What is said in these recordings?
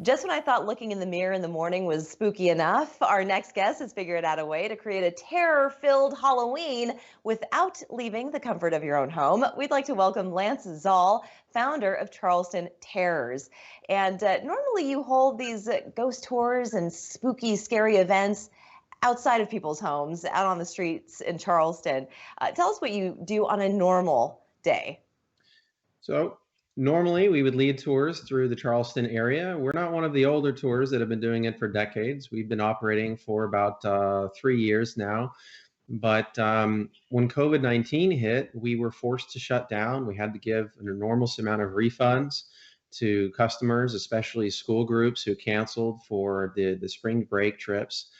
Just when I thought looking in the mirror in the morning was spooky enough, our next guest has figured out a way to create a terror-filled Halloween without leaving the comfort of your own home. We'd like to welcome Lance Zoll, founder of Charleston Terrors. And normally you hold these ghost tours and spooky, scary events outside of people's homes, out on the streets in Charleston. Tell us what you do on a normal day. So normally we would lead tours through the Charleston area. We're not one of the older tours that have been doing it for decades. We've been operating for about 3 years now. But when COVID-19 hit, we were forced to shut down. We had to give an enormous amount of refunds to customers, especially school groups who canceled for the spring break trips.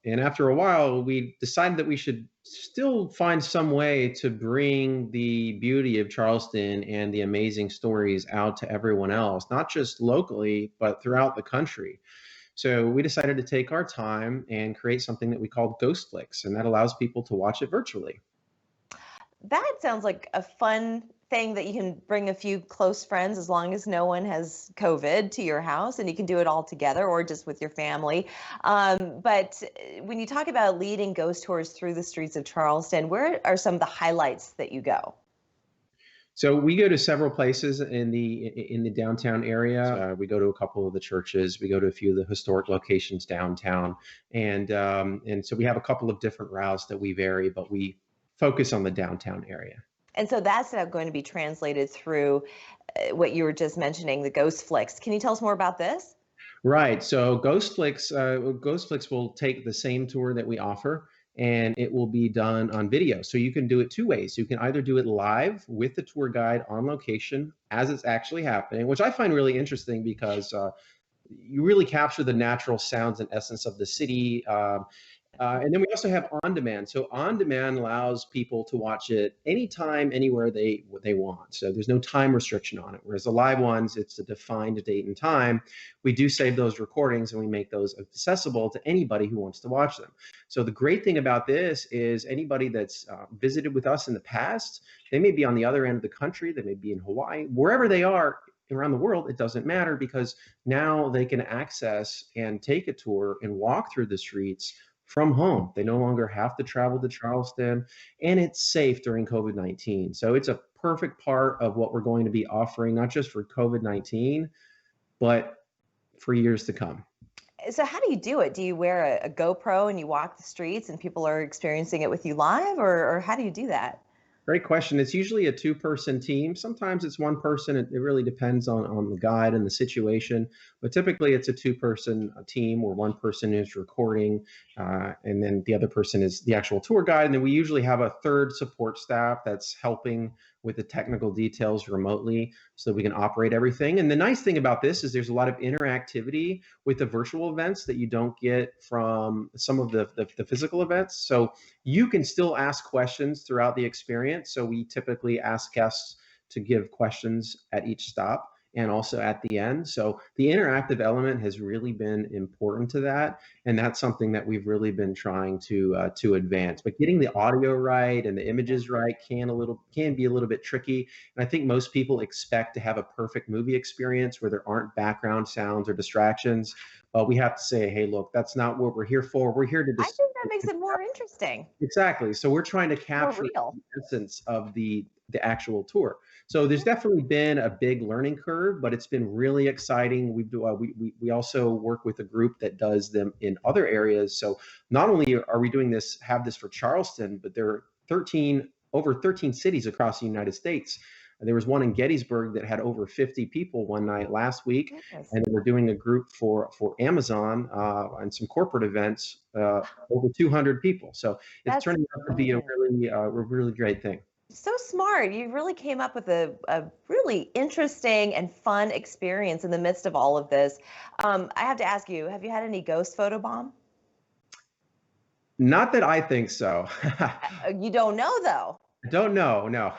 And after a while, we decided that we should still find some way to bring the beauty of Charleston and the amazing stories out to everyone else, not just locally, but throughout the country. So we decided to take our time and create something that we called Ghostflix, and that allows people to watch it virtually. That sounds like a fun thing that you can bring a few close friends as long as no one has COVID to your house, and you can do it all together or just with your family. But when you talk about leading ghost tours through the streets of Charleston, where are some of the highlights that you go? So we go to several places in the downtown area. We go to a couple of the churches. We go to a few of the historic locations downtown, and so we have a couple of different routes that we vary, but we focus on the downtown area. And so that's now going to be translated through what you were just mentioning, the Ghostflix. Can you tell us more about this? Right. So Ghostflix will take the same tour that we offer, and it will be done on video. So you can do it two ways. You can either do it live with the tour guide on location as it's actually happening, which I find really interesting because you really capture the natural sounds and essence of the city. And then we also have on demand. So on demand allows people to watch it anytime, anywhere they want. So there's no time restriction on it. Whereas the live ones, it's a defined date and time. We do save those recordings and we make those accessible to anybody who wants to watch them. So the great thing about this is anybody that's visited with us in the past, they may be on the other end of the country, they may be in Hawaii, wherever they are around the world, it doesn't matter because now they can access and take a tour and walk through the streets from home. They no longer have to travel to Charleston, and it's safe during COVID-19. So it's a perfect part of what we're going to be offering, not just for COVID-19, but for years to come. So how do you do it? Do you wear a GoPro and you walk the streets and people are experiencing it with you live, or how do you do that? Great question. It's usually a two-person team. Sometimes it's one person. It really depends on the guide and the situation. But typically it's a two-person team where one person is recording and then the other person is the actual tour guide. And then we usually have a third support staff that's helping with the technical details remotely so that we can operate everything. And the nice thing about this is there's a lot of interactivity with the virtual events that you don't get from some of the physical events. So you can still ask questions throughout the experience. So we typically ask guests to give questions at each stop and also at the end. So the interactive element has really been important to that. And that's something that we've really been trying to advance. But getting the audio right and the images right can be a little bit tricky. And I think most people expect to have a perfect movie experience where there aren't background sounds or distractions. But we have to say, hey, look, that's not what we're here for. We're here to I think that makes it more interesting. Exactly. So we're trying to capture the essence of the actual tour. So there's definitely been a big learning curve, but it's been really exciting. We also work with a group that does them in other areas. So not only are we have this for Charleston, but there are over 13 cities across the United States. There was one in Gettysburg that had over 50 people one night last week. Yes. And we're doing a group for Amazon and some corporate events, over 200 people. So it's turning out to be a really great thing. So smart. You really came up with a really interesting and fun experience in the midst of all of this. I have to ask you, have you had any ghost photobomb? Not that I think so. You don't know, though. I don't know, no.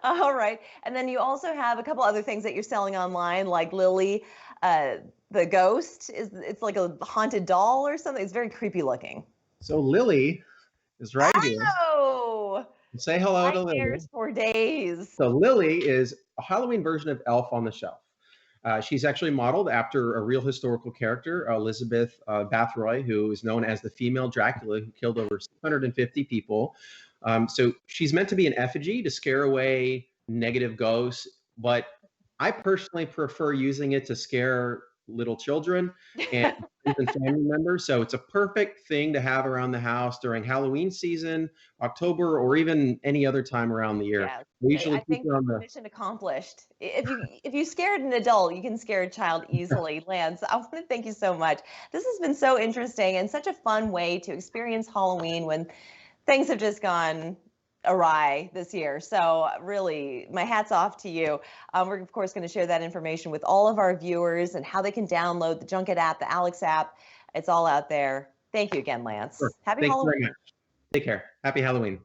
All right. And then you also have a couple other things that you're selling online, like Lily, the ghost. It's like a haunted doll or something. It's very creepy looking. So Lily is right here. Oh! Say hello to Lily. Ayers for days. So Lily is a Halloween version of Elf on the Shelf. She's actually modeled after a real historical character, Elizabeth Bathroy, who is known as the female Dracula, who killed over 650 people. So she's meant to be an effigy to scare away negative ghosts, but I personally prefer using it to scare little children and friends and family members. So it's a perfect thing to have around the house during Halloween season, October, or even any other time around the year. Yes, We usually I keep think her on the. mission accomplished. If you scared an adult, you can scare a child easily. Lance, I want to thank you so much. This has been so interesting and such a fun way to experience Halloween when things have just gone awry this year. So really, my hat's off to you. We're of course going to share that information with all of our viewers and how they can download the Junket app, the Alex app. It's all out there. Thank you again, Lance. Sure. Happy Thank you Halloween. very much. Take care. Happy Halloween.